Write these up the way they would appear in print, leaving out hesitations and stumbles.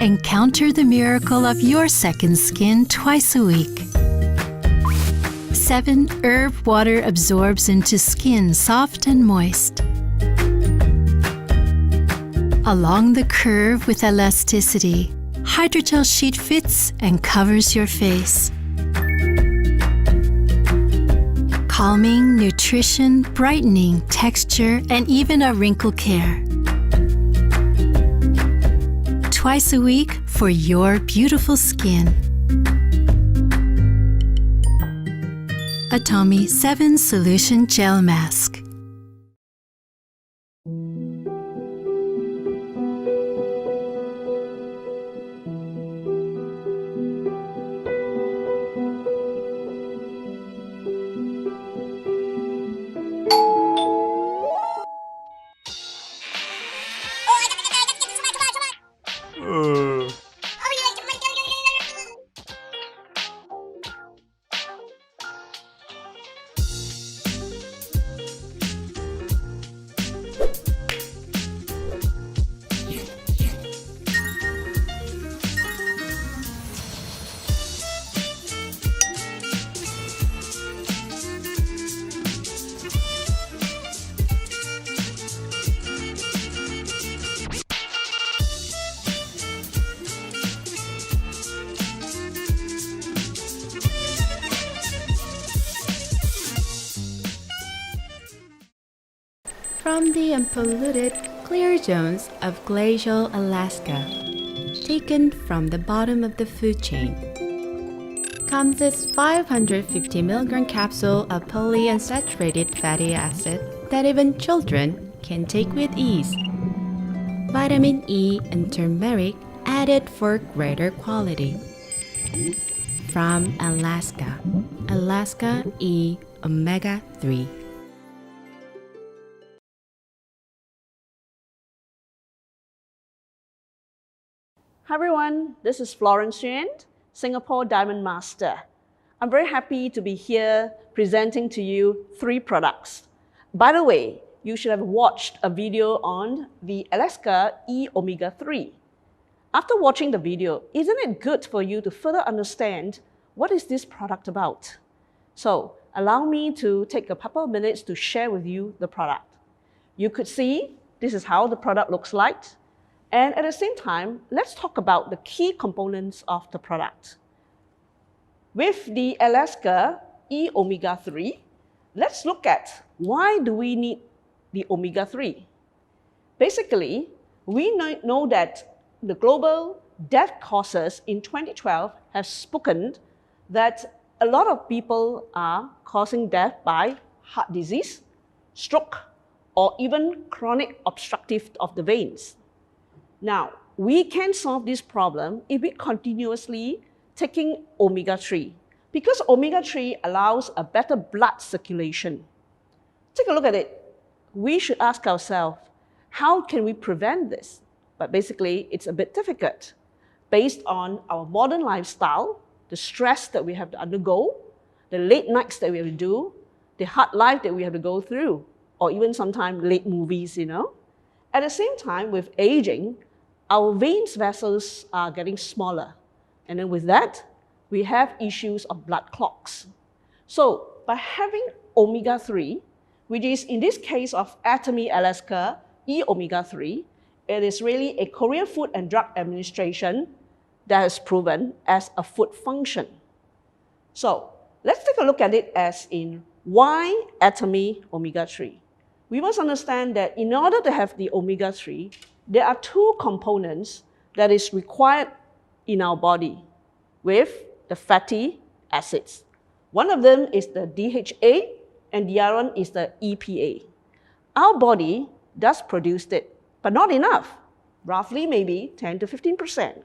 Encounter the miracle of your second skin twice a week. 7 herb water absorbs into skin soft and moist. Along the curve with elasticity, hydrogel sheet fits and covers your face. Calming, nutrition, brightening, texture, and even a wrinkle care. Twice a week for your beautiful skin. Atomy 7 Solution Gel Mask. From the unpolluted, clear zones of glacial Alaska, taken from the bottom of the food chain, comes this 550 mg capsule of polyunsaturated fatty acid that even children can take with ease. Vitamin E and turmeric added for greater quality. From Alaska, Alaska E Omega 3. Hi everyone, this is Florence Yuen, Singapore Diamond Master. I'm very happy to be here presenting to you 3 products. By the way, you should have watched a video on the Alaska E Omega 3. After watching the video, isn't it good for you to further understand what is this product about? So, allow me to take a couple of minutes to share with you the product. You could see this is how the product looks like. And at the same time, let's talk about the key components of the product. With the Alaska E Omega 3, let's look at why do we need the Omega 3. Basically, we know that the global death causes in 2012 have spoken that a lot of people are causing death by heart disease, stroke, or even chronic obstructive of the veins. Now, we can solve this problem if we continuously taking omega-3, because omega-3 allows a better blood circulation. Take a look at it. We should ask ourselves, how can we prevent this? But basically, it's a bit difficult. Based on our modern lifestyle, the stress that we have to undergo, the late nights that we have to do, the hard life that we have to go through, or even sometimes late movies, At the same time, with aging, our veins vessels are getting smaller. And then with that, we have issues of blood clots. So by having omega-3, which is in this case of Atomy Alaska E Omega 3, it is really a Korean Food and Drug Administration that has proven as a food function. So let's take a look at it as in why Atomy omega-3. We must understand that in order to have the omega-3, there are 2 components that is required in our body with the fatty acids. One of them is the DHA and the other one is the EPA. Our body does produce it, but not enough, roughly maybe 10 to 15%.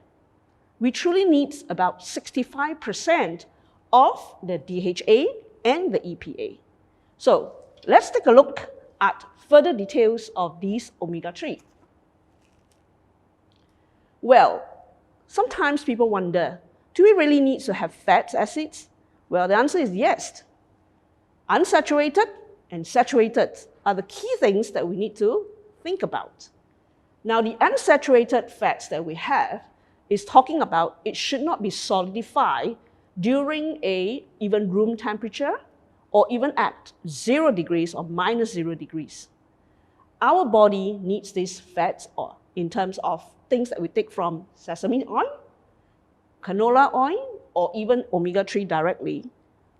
We truly need about 65% of the DHA and the EPA. So let's take a look at further details of these omega-3. Well, sometimes people wonder, do we really need to have fat acids? Well, the answer is yes. Unsaturated and saturated are the key things that we need to think about. Now, the unsaturated fats that we have is talking about it should not be solidified during even room temperature or even at 0 degrees or minus 0 degrees. Our body needs these fats in terms of things that we take from sesame oil, canola oil, or even omega-3 directly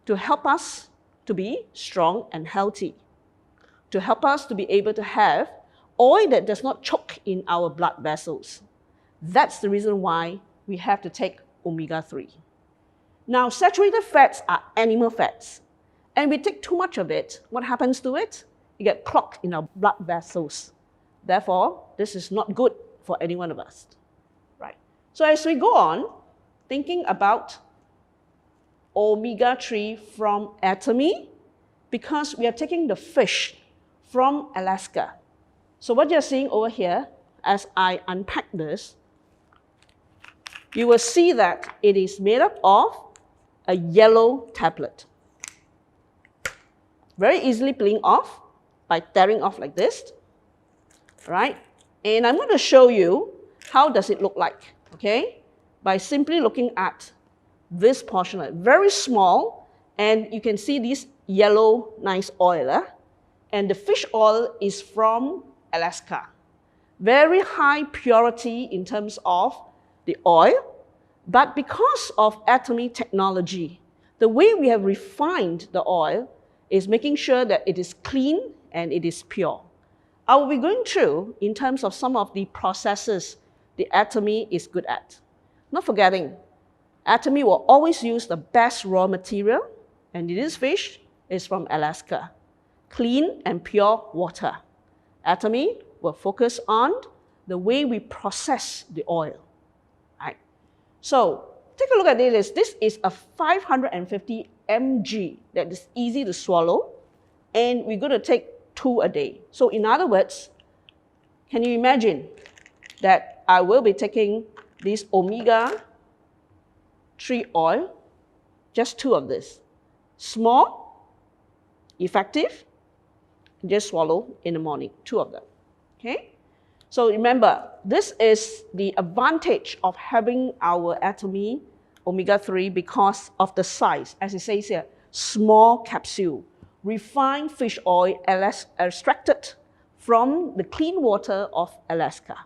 to help us to be strong and healthy, to help us to be able to have oil that does not choke in our blood vessels. That's the reason why we have to take omega-3. Now, saturated fats are animal fats, and we take too much of it. What happens to it? It gets clogged in our blood vessels. Therefore, this is not good for any one of us. Right? So as we go on, thinking about omega-3 from Atomy, because we are taking the fish from Alaska. So what you're seeing over here, as I unpack this, you will see that it is made up of a yellow tablet. Very easily peeling off by tearing off like this, right? And I'm going to show you how does it look like, okay? By simply looking at this portion, very small, and you can see this yellow nice oil, and the fish oil is from Alaska. Very high purity in terms of the oil, but because of Atomy technology, the way we have refined the oil is making sure that it is clean and it is pure. I will be going through in terms of some of the processes the Atomy is good at. Not forgetting, Atomy will always use the best raw material, and this fish is from Alaska. Clean and pure water. Atomy will focus on the way we process the oil. Right? So take a look at this. This is a 550 mg that is easy to swallow, and we're going to take 2 a day. So in other words, can you imagine that I will be taking this omega-3 oil, just 2 of this. Small, effective, just swallow in the morning, 2 of them, okay? So remember, this is the advantage of having our Atomy omega-3 because of the size. As it says here, small capsule, refined fish oil extracted from the clean water of Alaska.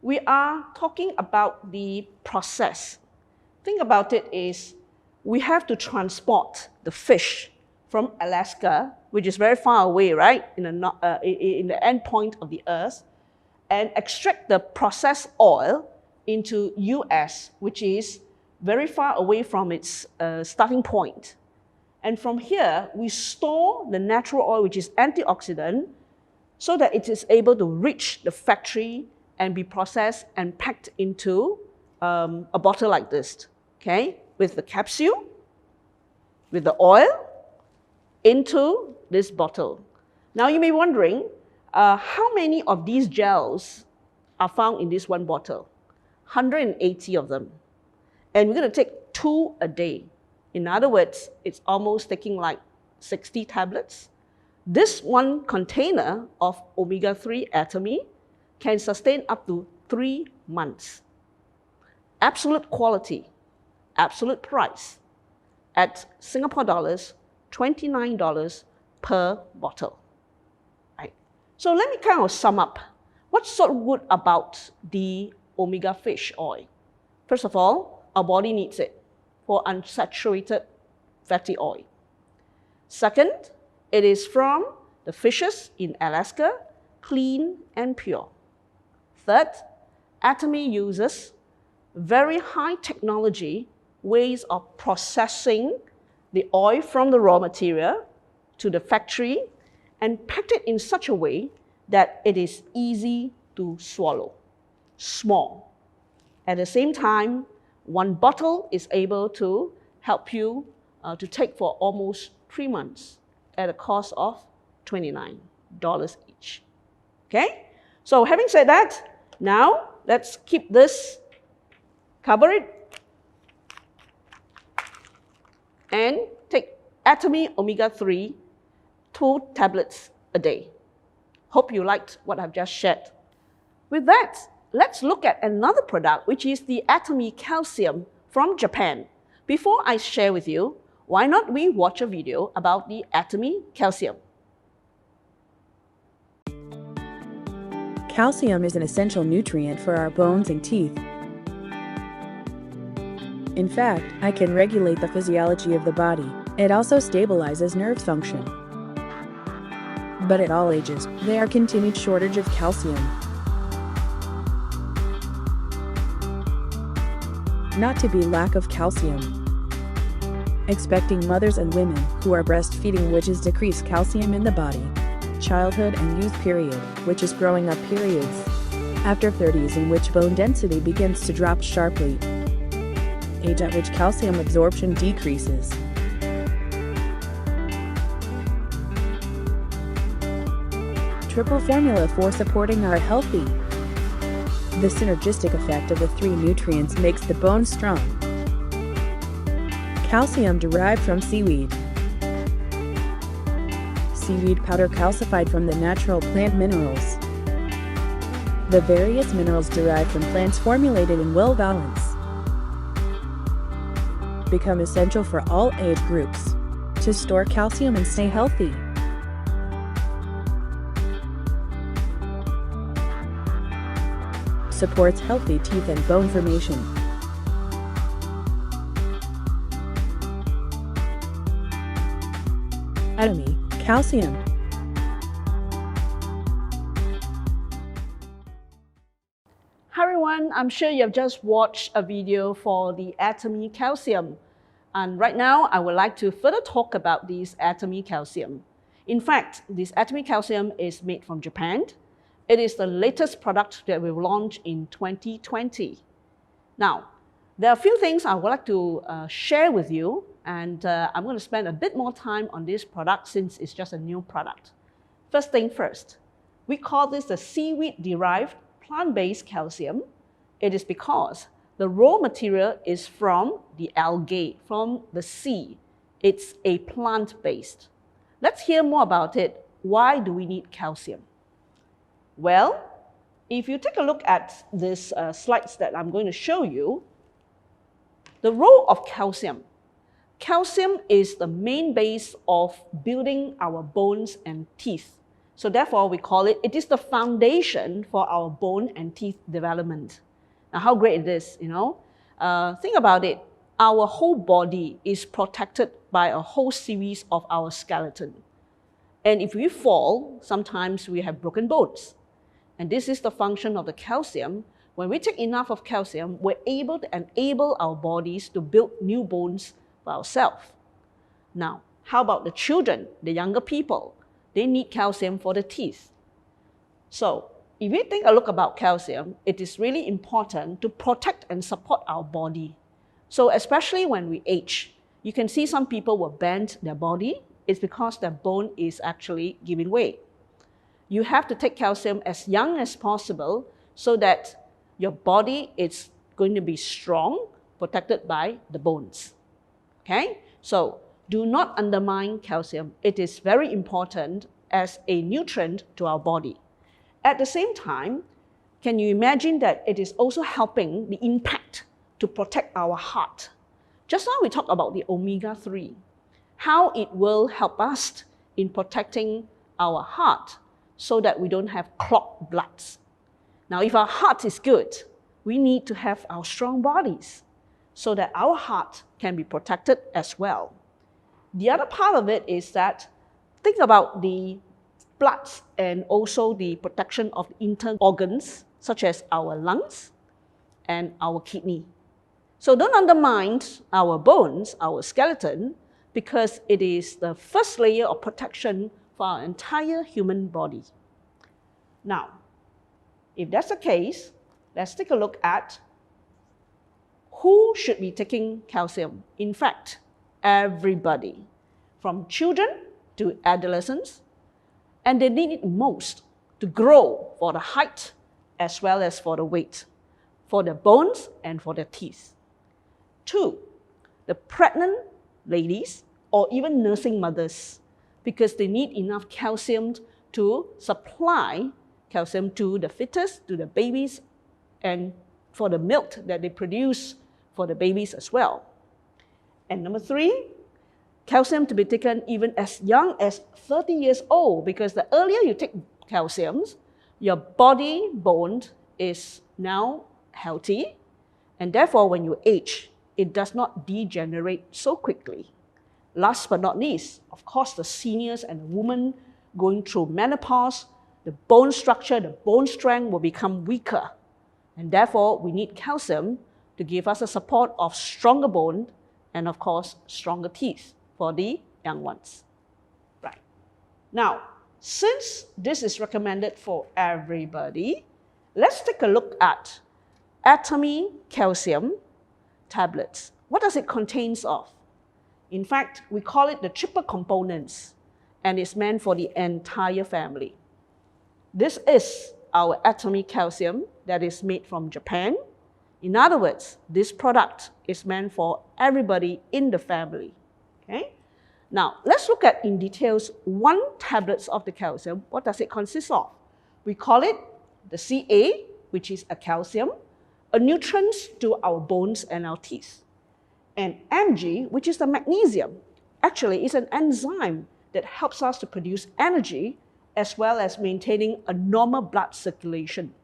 We are talking about the process. Think about it is, we have to transport the fish from Alaska, which is very far away, right, in the end point of the earth, and extract the processed oil into US, which is very far away from its starting point. And from here, we store the natural oil, which is antioxidant, so that it is able to reach the factory and be processed and packed into a bottle like this, okay? With the capsule, with the oil, into this bottle. Now you may be wondering, how many of these gels are found in this one bottle? 180 of them. And we're going to take 2 a day. In other words, it's almost taking like 60 tablets. This one container of omega-3 Atomy can sustain up to 3 months. Absolute quality, absolute price at Singapore dollars, $29 per bottle. Right. So let me kind of sum up. What's so good about the omega fish oil? First of all, our body needs it for unsaturated fatty oil. Second, it is from the fishes in Alaska, clean and pure. Third, Atomy uses very high technology ways of processing the oil from the raw material to the factory and packed it in such a way that it is easy to swallow, small. At the same time, one bottle is able to help you to take for almost 3 months at a cost of $29 each. Okay? So having said that, now let's keep this, cover it, and take Atomy omega-3, 2 tablets a day. Hope you liked what I've just shared. With that, let's look at another product, which is the Atomy Calcium from Japan. Before I share with you, why not we watch a video about the Atomy Calcium? Calcium is an essential nutrient for our bones and teeth. In fact, it can regulate the physiology of the body. It also stabilizes nerve function. But at all ages, there are continued shortage of calcium. Not to be lack of calcium. Expecting mothers and women who are breastfeeding, which is decreased calcium in the body. Childhood and youth period, which is growing up periods. After 30s, in which bone density begins to drop sharply. Age at which calcium absorption decreases. Triple formula for supporting our healthy. The synergistic effect of the three nutrients makes the bone strong. Calcium derived from seaweed. Seaweed powder calcified from the natural plant minerals. The various minerals derived from plants formulated in well balance become essential for all age groups to store calcium and stay healthy. Supports healthy teeth and bone formation. Atomy Calcium. Hi everyone, I'm sure you have just watched a video for the Atomy Calcium. And right now, I would like to further talk about this Atomy Calcium. In fact, this Atomy Calcium is made from Japan. It is the latest product that we've launched in 2020. Now, there are a few things I would like to share with you, and I'm going to spend a bit more time on this product since it's just a new product. First thing first, we call this the seaweed-derived plant-based calcium. It is because the raw material is from the algae, from the sea. It's a plant-based. Let's hear more about it. Why do we need calcium? Well, if you take a look at these slides that I'm going to show you, the role of calcium. Calcium is the main base of building our bones and teeth. So therefore, we call it is the foundation for our bone and teeth development. Now, how great it is, you know? Think about it. Our whole body is protected by a whole series of our skeleton. And if we fall, sometimes we have broken bones. And this is the function of the calcium. When we take enough of calcium, we're able to enable our bodies to build new bones for ourselves. Now, how about the children, the younger people? They need calcium for the teeth. So, if we take a look about calcium, it is really important to protect and support our body. So, especially when we age, you can see some people will bend their body. It's because their bone is actually giving way. You have to take calcium as young as possible so that your body is going to be strong, protected by the bones. Okay? So, do not undermine calcium. It is very important as a nutrient to our body. At the same time, can you imagine that it is also helping the impact to protect our heart? Just now we talked about the omega-3, how it will help us in protecting our heart so that we don't have clogged bloods. Now, if our heart is good, we need to have our strong bodies so that our heart can be protected as well. The other part of it is that think about the blood and also the protection of internal organs such as our lungs and our kidney. So don't undermine our bones, our skeleton, because it is the first layer of protection for our entire human body. Now, if that's the case, let's take a look at who should be taking calcium. In fact, everybody, from children to adolescents, and they need it most to grow for the height as well as for the weight, for the bones and for the teeth. 2, the pregnant ladies or even nursing mothers, because they need enough calcium to supply calcium to the fetus, to the babies, and for the milk that they produce for the babies as well. And number 3, calcium to be taken even as young as 30 years old, because the earlier you take calcium, your body bone is now healthy, and therefore when you age, it does not degenerate so quickly. Last but not least, of course, the seniors and women going through menopause, the bone structure, the bone strength will become weaker. And therefore, we need calcium to give us a support of stronger bone and, of course, stronger teeth for the young ones. Right. Now, since this is recommended for everybody, let's take a look at Atomy calcium tablets. What does it contain of? In fact, we call it the triple components, and it's meant for the entire family. This is our Atomy calcium that is made from Japan. In other words, this product is meant for everybody in the family. Okay? Now, let's look at in details 1 tablet of the calcium. What does it consist of? We call it the Ca, which is a calcium, a nutrient to our bones and our teeth. And Mg, which is the magnesium, actually is an enzyme that helps us to produce energy as well as maintaining a normal blood circulation.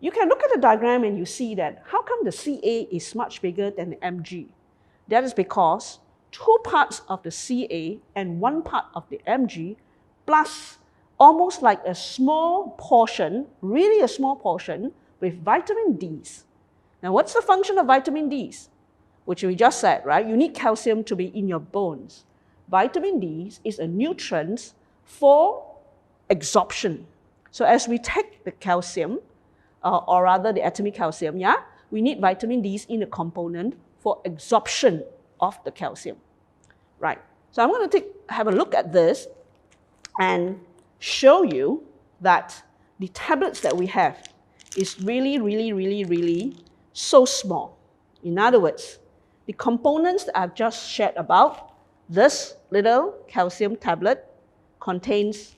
You can look at the diagram and you see that how come the Ca is much bigger than the Mg? That is because 2 parts of the Ca and 1 part of the Mg plus almost like a small portion, really a small portion with vitamin Ds. Now what's the function of vitamin Ds? Which we just said, right? You need calcium to be in your bones. Vitamin D is a nutrient for absorption. So as we take the calcium, or rather the Atomy calcium, we need vitamin D in the component for absorption of the calcium. Right. So I'm going to have a look at this and show you that the tablets that we have is really so small. In other words, the components that I've just shared about, this little calcium tablet contains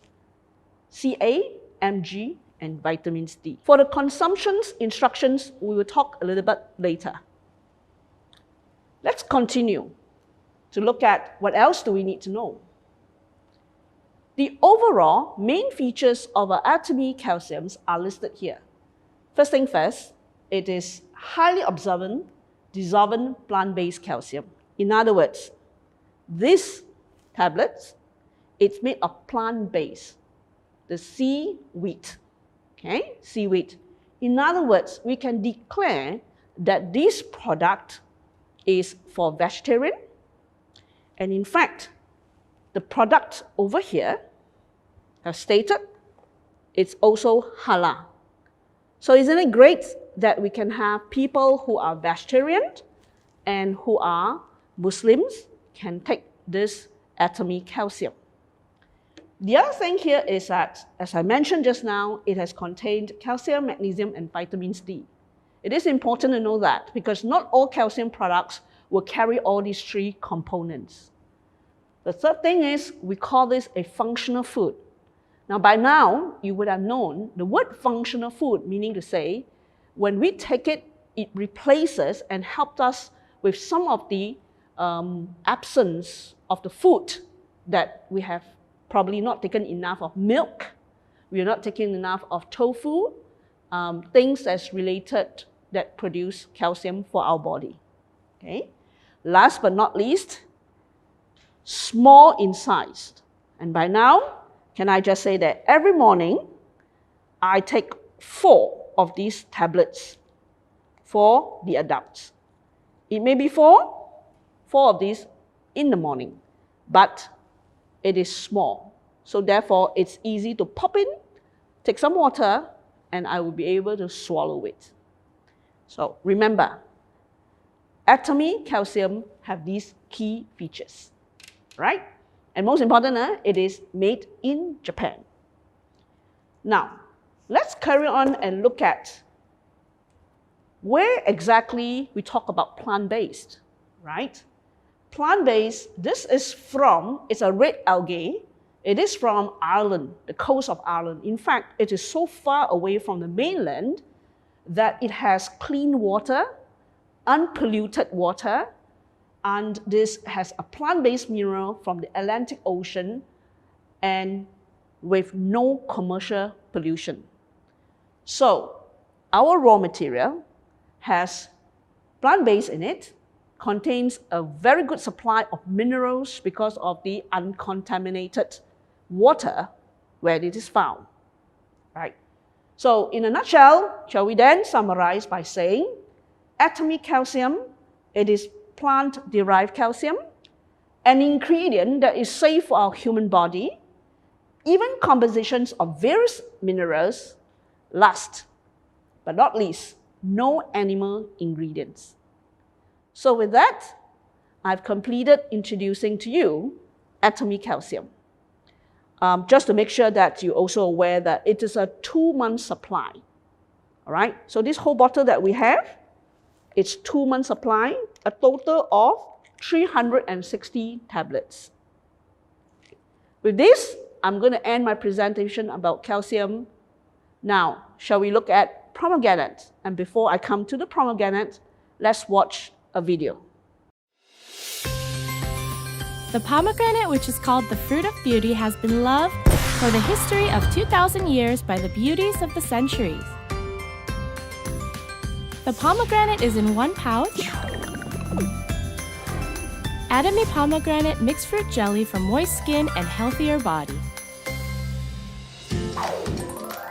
Ca, Mg, and vitamins D. For the consumption instructions, we will talk a little bit later. Let's continue to look at what else do we need to know. The overall main features of our Atomy calciums are listed here. First thing first, it is highly absorbent, dissolvent plant-based calcium. In other words, this tablets, it's made of plant-based, the seaweed, okay, seaweed. In other words, we can declare that this product is for vegetarian, and in fact, the product over here has stated it's also halal. So isn't it great that we can have people who are vegetarian and who are Muslims can take this Atomy calcium? The other thing here is that, as I mentioned just now, it has contained calcium, magnesium, and vitamins D. It is important to know that because not all calcium products will carry all these 3 components. The third thing is we call this a functional food. Now, by now, you would have known the word functional food, meaning to say, when we take it, it replaces and helps us with some of the absence of the food that we have probably not taken enough of milk, we are not taking enough of tofu, things that's related that produce calcium for our body. Okay? Last but not least, small in size. And by now, can I just say that every morning, I take 4 of these tablets for the adults. It may be 4 of these in the morning, but it is small. So therefore, it's easy to pop in, take some water, and I will be able to swallow it. So remember, Atomy calcium have these key features, right? And most important, it is made in Japan. Now, let's carry on and look at where exactly we talk about plant-based, right? Plant-based, this is from, it's a red algae. It is from Ireland, the coast of Ireland. In fact, it is so far away from the mainland that it has clean water, unpolluted water, and this has a plant-based mineral from the Atlantic Ocean and with no commercial pollution. So, our raw material has plant-based in it, contains a very good supply of minerals because of the uncontaminated water where it is found, right? So, in a nutshell, shall we then summarize by saying, Atomy calcium, it is plant-derived calcium, an ingredient that is safe for our human body, even compositions of various minerals, last but not least, no animal ingredients. So with that, I've completed introducing to you Atomy calcium. Just to make sure that you're also aware that it is a 2-month supply. All right, so this whole bottle that we have, it's 2-month supply, a total of 360 tablets. With this, I'm going to end my presentation about calcium. Now, shall we look at pomegranate? And before I come to the pomegranate, let's watch a video. The pomegranate, which is called the fruit of beauty, has been loved for the history of 2,000 years by the beauties of the centuries. The pomegranate is in 1 pouch. Atomy pomegranate mixed fruit jelly for moist skin and healthier body.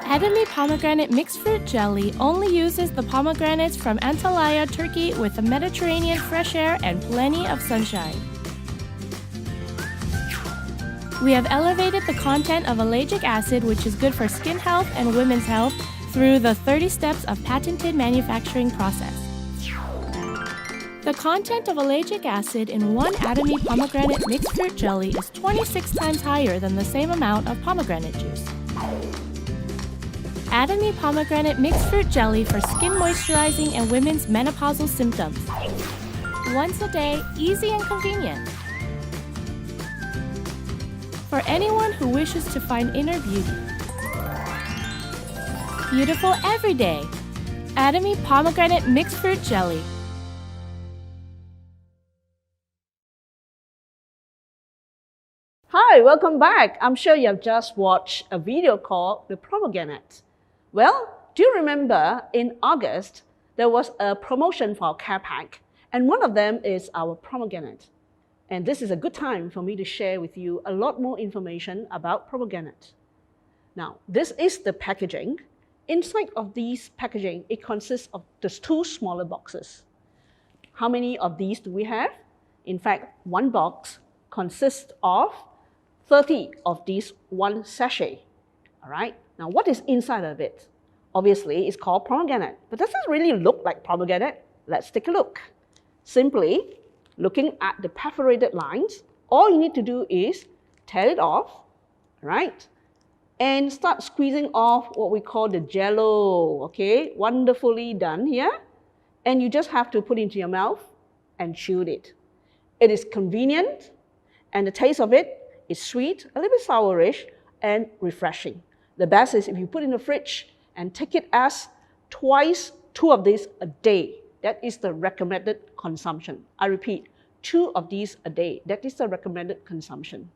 Atomy pomegranate mixed fruit jelly only uses the pomegranates from Antalya, Turkey, with the Mediterranean fresh air and plenty of sunshine. We have elevated the content of ellagic acid, which is good for skin health and women's health, through the 30 steps of patented manufacturing process. The content of ellagic acid in 1 Atomy pomegranate mixed fruit jelly is 26 times higher than the same amount of pomegranate juice. Atomy pomegranate mixed fruit jelly for skin moisturizing and women's menopausal symptoms. Once a day, easy and convenient. For anyone who wishes to find inner beauty. Beautiful every day. Atomy pomegranate mixed fruit jelly. Hi, welcome back. I'm sure you have just watched a video called The Pomegranate. Well, do you remember in August, there was a promotion for our care pack, and one of them is our pomegranate. And this is a good time for me to share with you a lot more information about pomegranate. Now, this is the packaging. Inside of these packaging, it consists of just 2 smaller boxes. How many of these do we have? In fact, 1 box consists of 30 of these 1 sachet. All right? Now, what is inside of it? Obviously, it's called pomegranate. But does it really look like pomegranate? Let's take a look. Simply, looking at the perforated lines, all you need to do is tear it off, right? And start squeezing off what we call the jello, okay? Wonderfully done here. And you just have to put it into your mouth and chew it. It is convenient, and the taste of it is sweet, a little bit sourish, and refreshing. The best is if you put it in the fridge and take it as twice 2 of these a day. That is the recommended consumption. I repeat, 2 of these a day. That is the recommended consumption.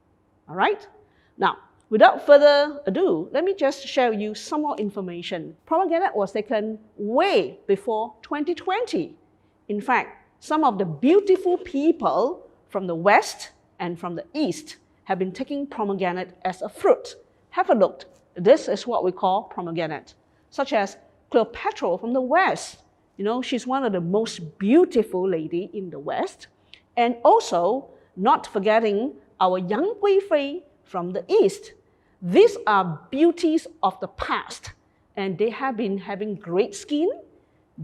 All right? Now, without further ado, let me just share with you some more information. Pomegranate was taken way before 2020. In fact, some of the beautiful people from the West and from the East have been taking pomegranate as a fruit. Have a look. This is what we call pomegranate, such as Cleopatra from the West. You know, she's one of the most beautiful lady in the West. And also, not forgetting our young Guifei from the East. These are beauties of the past, and they have been having great skin,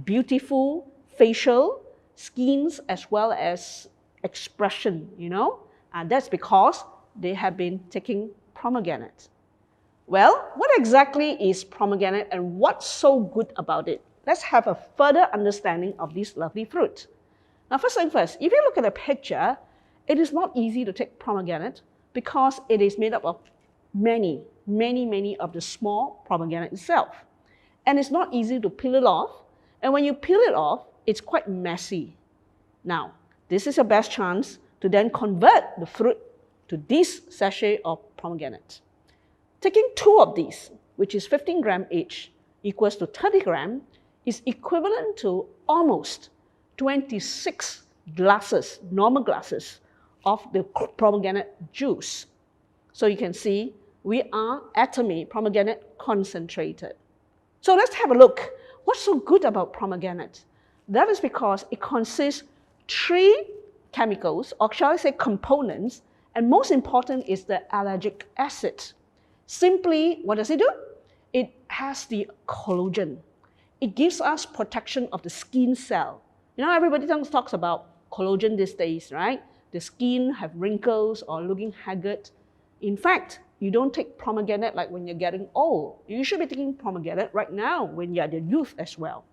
beautiful facial skins, as well as expression, you know. And that's because they have been taking pomegranate. Well, what exactly is pomegranate and what's so good about it? Let's have a further understanding of this lovely fruit. Now, first thing first, if you look at the picture, it is not easy to take pomegranate because it is made up of many of the small pomegranate itself. And it's not easy to peel it off. And when you peel it off, it's quite messy. Now, this is your best chance to then convert the fruit to this sachet of pomegranate. Taking 2 of these, which is 15 grams each, equals to 30 grams, is equivalent to almost 26 glasses, normal glasses, of the pomegranate juice. So you can see we are Atomy pomegranate concentrated. So let's have a look. What's so good about pomegranate? That is because it consists 3 chemicals, or shall I say components, and most important is the allergic acid. Simply, what does it do? It has the collagen. It gives us protection of the skin cell. You know, everybody talks about collagen these days, right? The skin have wrinkles or looking haggard. In fact, you don't take pomegranate like when you're getting old. You should be taking pomegranate right now when you're at your youth as well.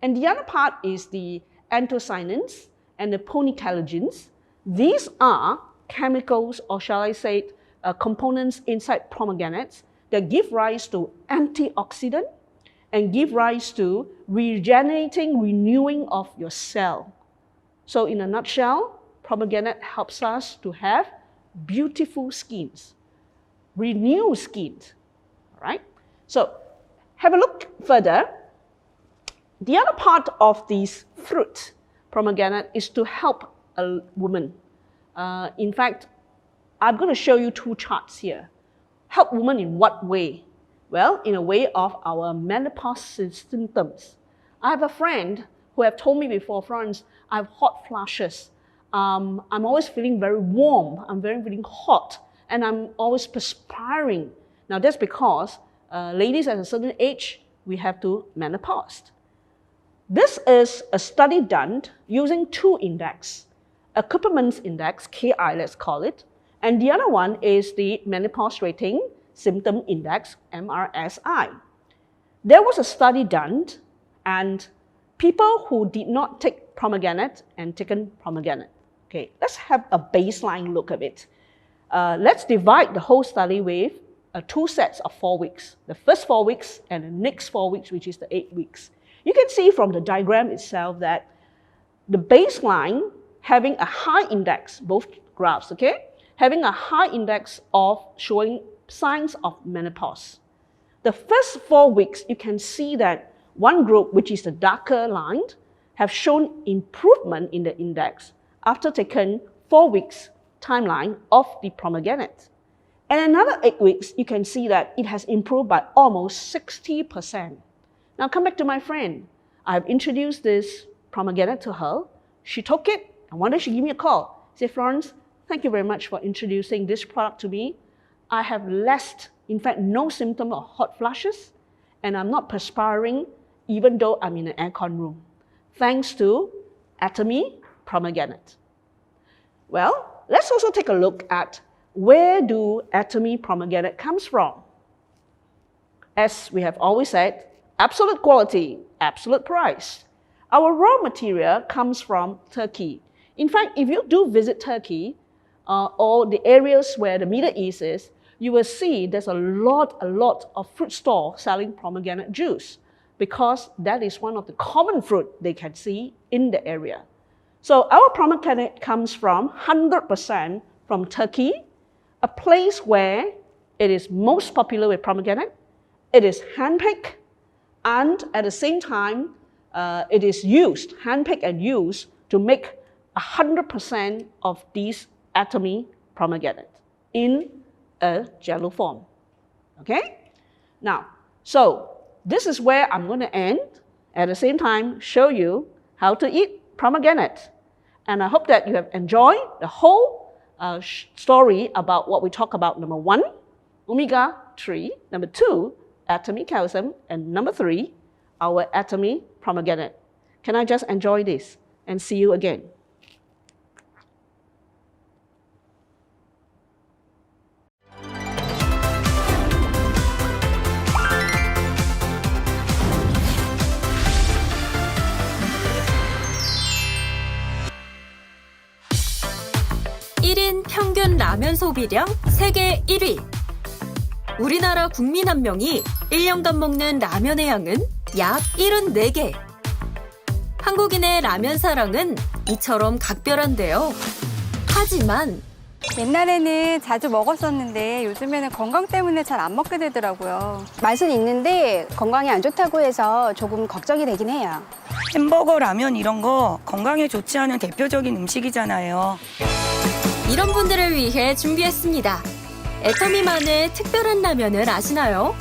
And the other part is the anthocyanins and the polycollagens. These are chemicals, or shall I say, components inside pomegranates that give rise to antioxidant and give rise to regenerating, renewing of your cell. So in a nutshell, pomegranate helps us to have beautiful skins, renewed skins, all right? So have a look further. The other part of this fruit, pomegranate, is to help a woman. In fact, I'm going to show you 2 charts here. Help women in what way? Well, in a way of our menopause symptoms. I have a friend who have told me before, Florence, I have hot flashes. I'm always feeling very warm. I'm feeling hot. And I'm always perspiring. Now that's because ladies at a certain age, we have to menopause. This is a study done using 2 indexes. A Kupperman's index, KI let's call it, and the other one is the menopause rating symptom index, MRSI. There was a study done, and people who did not take pomegranate and taken pomegranate. Okay, let's have a baseline look of it. Let's divide the whole study with 2 sets of 4 weeks. The first 4 weeks and the next 4 weeks, which is the 8 weeks. You can see from the diagram itself that the baseline having a high index, both graphs, okay? Having a high index of showing signs of menopause. The first 4 weeks, you can see that one group, which is the darker line, have shown improvement in the index after taking 4 weeks timeline of the pomegranate. And another 8 weeks, you can see that it has improved by almost 60%. Now come back to my friend. I have introduced this pomegranate to her. She took it, and one day she gave me a call. She said, Florence, thank you very much for introducing this product to me. I have less, in fact, no symptom of hot flashes, and I'm not perspiring even though I'm in an aircon room, thanks to Atomy pomegranate. Well, let's also take a look at where do Atomy pomegranate comes from. As we have always said, absolute quality, absolute price. Our raw material comes from Turkey. In fact, if you do visit Turkey or the areas where the Middle East is, you will see there's a lot of fruit stores selling pomegranate juice because that is one of the common fruit they can see in the area. So our pomegranate comes from 100% from Turkey, a place where it is most popular with pomegranate. It is handpicked, and at the same time, it is used, handpicked and used to make 100% of these Atomy pomegranate in a jello form. Okay? Now, so this is where I'm going to end. At the same time, show you how to eat pomegranate. And I hope that you have enjoyed the whole story about what we talk about. Number 1, omega-3. Number 2, Atomy calcium. And number 3, our Atomy pomegranate. Can I just enjoy this and see you again? 평균 라면 소비량 세계 1위. 우리나라 국민 한 명이 1년간 먹는 라면의 양은 약 74개. 한국인의 라면 사랑은 이처럼 각별한데요. 하지만 옛날에는 자주 먹었었는데 요즘에는 건강 때문에 잘 안 먹게 되더라고요. 맛은 있는데 건강에 안 좋다고 해서 조금 걱정이 되긴 해요. 햄버거, 라면 이런 거 건강에 좋지 않은 대표적인 음식이잖아요. 이런 분들을 위해 준비했습니다. 애터미만의 특별한 라면을 아시나요?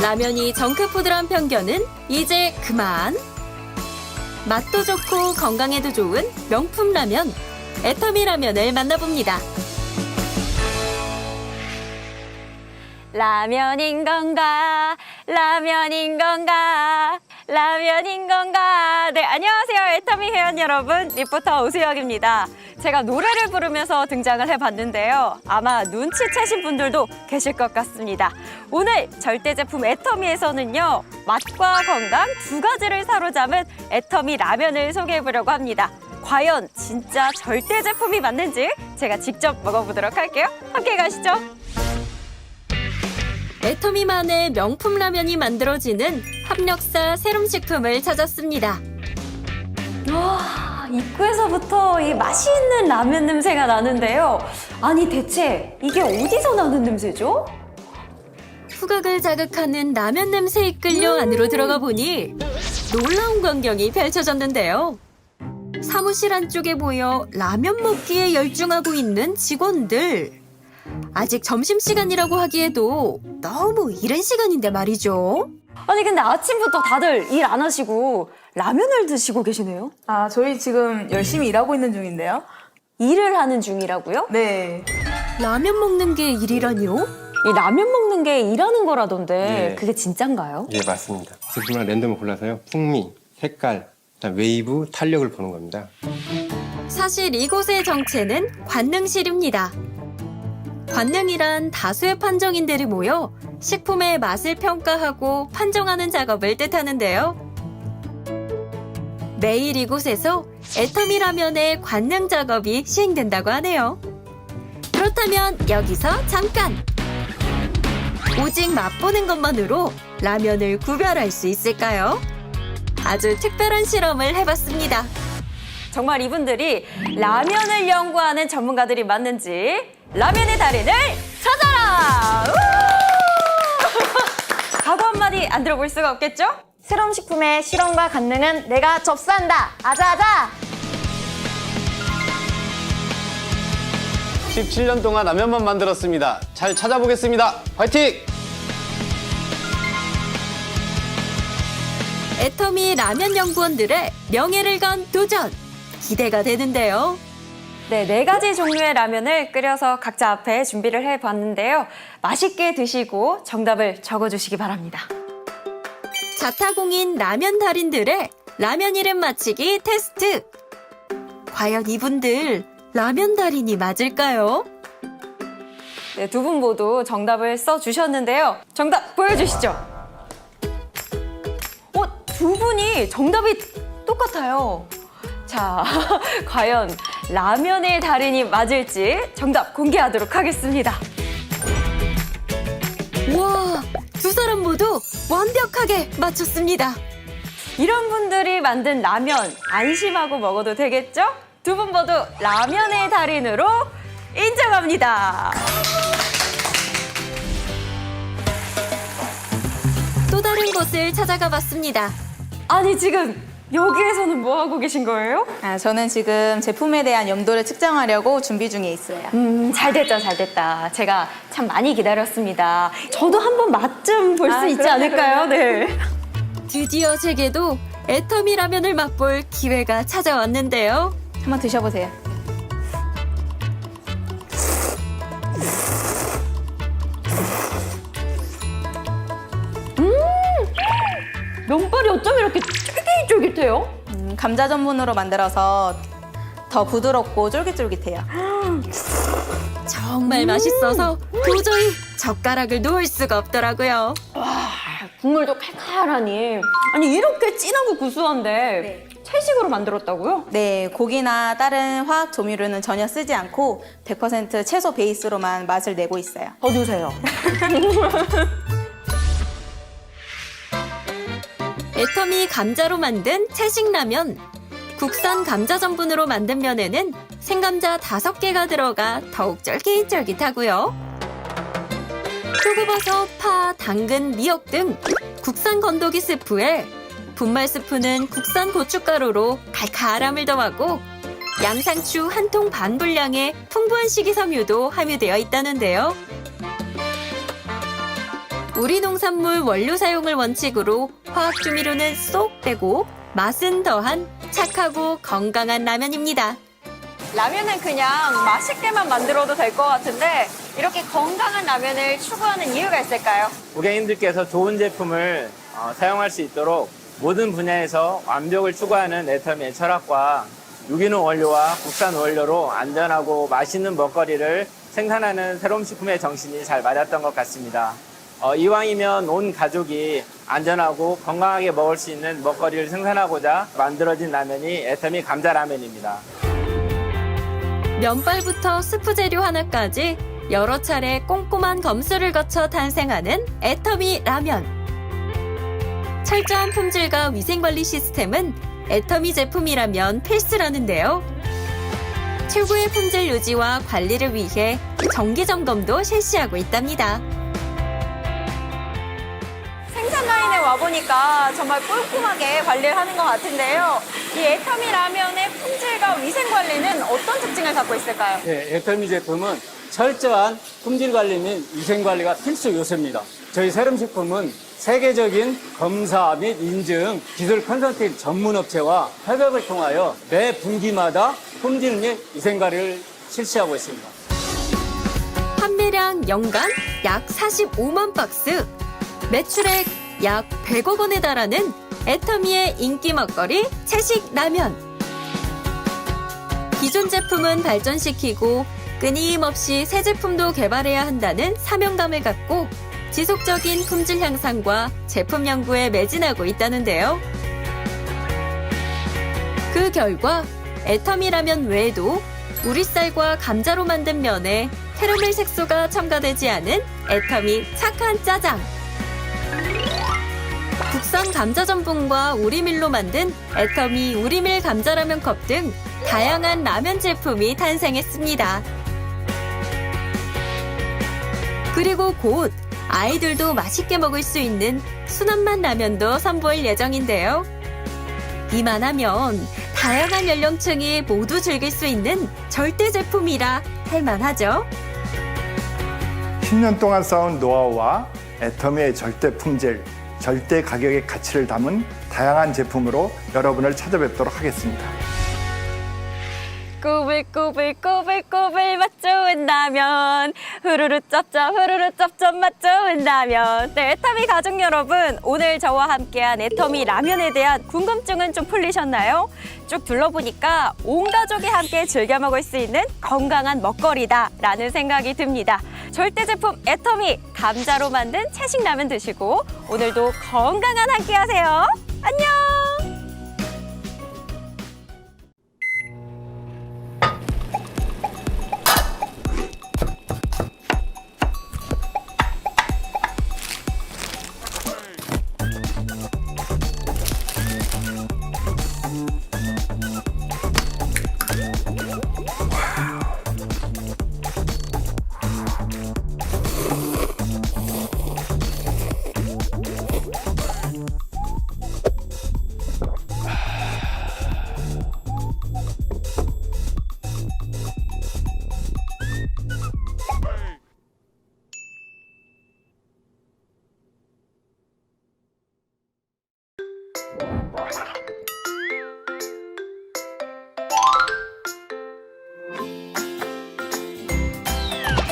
라면이 정크푸드란 편견은 이제 그만! 맛도 좋고 건강에도 좋은 명품 라면, 애터미 라면을 만나봅니다. 라면인 건가? 라면인 건가? 라면인 건가? 네, 안녕하세요. 애터미 회원 여러분. 리포터 오수혁입니다. 제가 노래를 부르면서 등장을 해봤는데요. 아마 눈치채신 분들도 계실 것 같습니다. 오늘 절대 제품 애터미에서는요. 맛과 건강 두 가지를 사로잡은 애터미 라면을 소개해보려고 합니다. 과연 진짜 절대 제품이 맞는지 제가 직접 먹어보도록 할게요. 함께 가시죠. 애터미만의 명품 라면이 만들어지는 합력사 세rum식품을 찾았습니다. 와, 입구에서부터 이 맛있는 라면 냄새가 나는데요. 아니, 대체 이게 어디서 나는 냄새죠? 후각을 자극하는 라면 냄새에 이끌려 안으로 들어가 보니 놀라운 광경이 펼쳐졌는데요. 사무실 안쪽에 보여 라면 먹기에 열중하고 있는 직원들. 아직 점심시간이라고 하기에도 너무 이른 시간인데 말이죠. 아니, 근데 아침부터 다들 일 안 하시고 라면을 드시고 계시네요? 아, 저희 지금 열심히 일하고 있는 중인데요. 일을 하는 중이라고요? 네. 라면 먹는 게 일이라니요? 이 라면 먹는 게 일하는 거라던데 네. 그게 진짠가요? 예, 맞습니다. 제품을 랜덤을 골라서요. 풍미, 색깔, 그다음 웨이브, 탄력을 보는 겁니다. 사실 이곳의 정체는 관능실입니다. 관능이란 다수의 판정인들이 모여 식품의 맛을 평가하고 판정하는 작업을 뜻하는데요. 매일 이곳에서 애터미 라면의 관능 작업이 시행된다고 하네요. 그렇다면 여기서 잠깐! 오직 맛보는 것만으로 라면을 구별할 수 있을까요? 아주 특별한 실험을 해봤습니다. 정말 이분들이 라면을 연구하는 전문가들이 맞는지 라면의 달인을 찾아라! 각오 한마디 안 들어볼 수가 없겠죠? 새로운 식품의 실험과 관능은 내가 접수한다. 아자아자! 17년 동안 라면만 만들었습니다. 잘 찾아보겠습니다. 화이팅! 애터미 라면 연구원들의 명예를 건 도전! 기대가 되는데요. 네, 4가지 종류의 라면을 끓여서 각자 앞에 준비를 해봤는데요. 맛있게 드시고 정답을 적어주시기 바랍니다. 자타공인 라면 달인들의 라면 이름 맞히기 테스트! 과연 이분들 라면 달인이 맞을까요? 네, 두 분 모두 정답을 써주셨는데요. 정답 보여주시죠. 두 분이 정답이 똑같아요. 자, 과연 라면의 달인이 맞을지 정답 공개하도록 하겠습니다. 와, 두 사람 모두 완벽하게 맞췄습니다. 이런 분들이 만든 라면 안심하고 먹어도 되겠죠? 두 분 모두 라면의 달인으로 인정합니다. 또 다른 곳을 찾아가 봤습니다. 아니, 지금 여기에서는 뭐 하고 계신 거예요? 아, 저는 지금 제품에 대한 염도를 측정하려고 준비 중에 있어요. 잘 됐다, 잘 됐다. 제가 참 많이 기다렸습니다. 저도 한번 맛 좀 볼 수 있지 않을까요? 네. 드디어 제게도 애터미 라면을 맛볼 기회가 찾아왔는데요. 한번 드셔보세요. 면발이 어쩜 이렇게 쫄깃쫄깃해요? 감자 전분으로 만들어서 더 부드럽고 쫄깃쫄깃해요. 정말 맛있어서 도저히 젓가락을 놓을 수가 없더라고요. 와, 국물도 칼칼하니. 아니, 이렇게 진하고 구수한데 채식으로 만들었다고요? 네, 고기나 다른 화학 조미료는 전혀 쓰지 않고 100% 채소 베이스로만 맛을 내고 있어요. 더 주세요. 애터미 감자로 만든 채식 라면. 국산 감자 전분으로 만든 면에는 생감자 5개가 들어가 더욱 쫄깃쫄깃하고요. 표고버섯, 파, 당근, 미역 등 국산 건더기 스프에 분말 스프는 국산 고춧가루로 칼칼함을 더하고 양상추 1통 반 분량의 풍부한 식이섬유도 함유되어 있다는데요. 우리 농산물 원료 사용을 원칙으로 화학 조미료는 쏙 빼고 맛은 더한 착하고 건강한 라면입니다. 라면은 그냥 맛있게만 만들어도 될 것 같은데 이렇게 건강한 라면을 추구하는 이유가 있을까요? 고객님들께서 좋은 제품을 사용할 수 있도록 모든 분야에서 완벽을 추구하는 애터미의 철학과 유기농 원료와 국산 원료로 안전하고 맛있는 먹거리를 생산하는 새로운 식품의 정신이 잘 맞았던 것 같습니다. 이왕이면 온 가족이 안전하고 건강하게 먹을 수 있는 먹거리를 생산하고자 만들어진 라면이 애터미 감자라면입니다. 면발부터 스프 재료 하나까지 여러 차례 꼼꼼한 검수를 거쳐 탄생하는 애터미 라면. 철저한 품질과 위생관리 시스템은 애터미 제품이라면 필수라는데요. 최고의 품질 유지와 관리를 위해 정기 점검도 실시하고 있답니다. 생산 라인에 와보니까 정말 꼼꼼하게 관리를 하는 것 같은데요. 이 애터미 라면의 품질과 위생 관리는 어떤 특징을 갖고 있을까요? 네, 애터미 제품은 철저한 품질 관리 및 위생 관리가 필수 요소입니다. 저희 세럼식품은 세계적인 검사 및 인증 기술 컨설팅 전문 업체와 협업을 통하여 매 분기마다 품질 및 위생 관리를 실시하고 있습니다. 판매량 연간 약 45만 박스, 매출액 약 100억 원에 달하는 애터미의 인기 먹거리 채식 라면. 기존 제품은 발전시키고 끊임없이 새 제품도 개발해야 한다는 사명감을 갖고 지속적인 품질 향상과 제품 연구에 매진하고 있다는데요. 그 결과 애터미 라면 외에도 우리쌀과 감자로 만든 면에 캐러멜 색소가 첨가되지 않은 애터미 착한 짜장, 국산 감자 전분과 우리밀로 만든 애터미 우리밀 감자라면 컵 등 다양한 라면 제품이 탄생했습니다. 그리고 곧 아이들도 맛있게 먹을 수 있는 순한맛 라면도 선보일 예정인데요. 이만하면 다양한 연령층이 모두 즐길 수 있는 절대 제품이라 할 만하죠. 10년 동안 쌓은 노하우와 애터미의 절대 품질, 절대 가격의 가치를 담은 다양한 제품으로 여러분을 찾아뵙도록 하겠습니다. 꼬불꼬불꼬불꼬불 맛 좋은 라면, 후루루 쩝쩝 후루루 쩝쩝 맛 좋은 라면. 네, 애터미 가족 여러분, 오늘 저와 함께한 애터미 라면에 대한 궁금증은 좀 풀리셨나요? 쭉 둘러보니까 온 가족이 함께 즐겨 먹을 수 있는 건강한 먹거리다라는 생각이 듭니다. 절대 제품 애터미 감자로 만든 채식 라면 드시고 오늘도 건강한 한 끼 하세요. 안녕!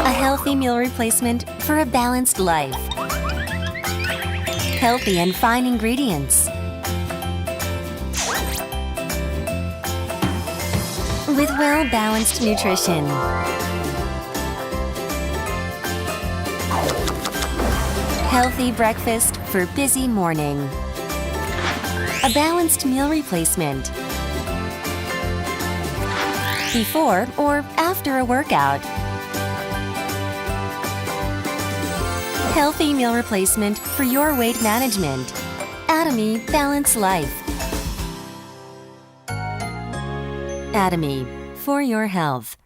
A healthy meal replacement for a balanced life. Healthy and fine ingredients. With well-balanced nutrition. Healthy breakfast for busy morning. A balanced meal replacement before or after a workout. Healthy meal replacement for your weight management. Atomy Balance Life. Atomy, for your health.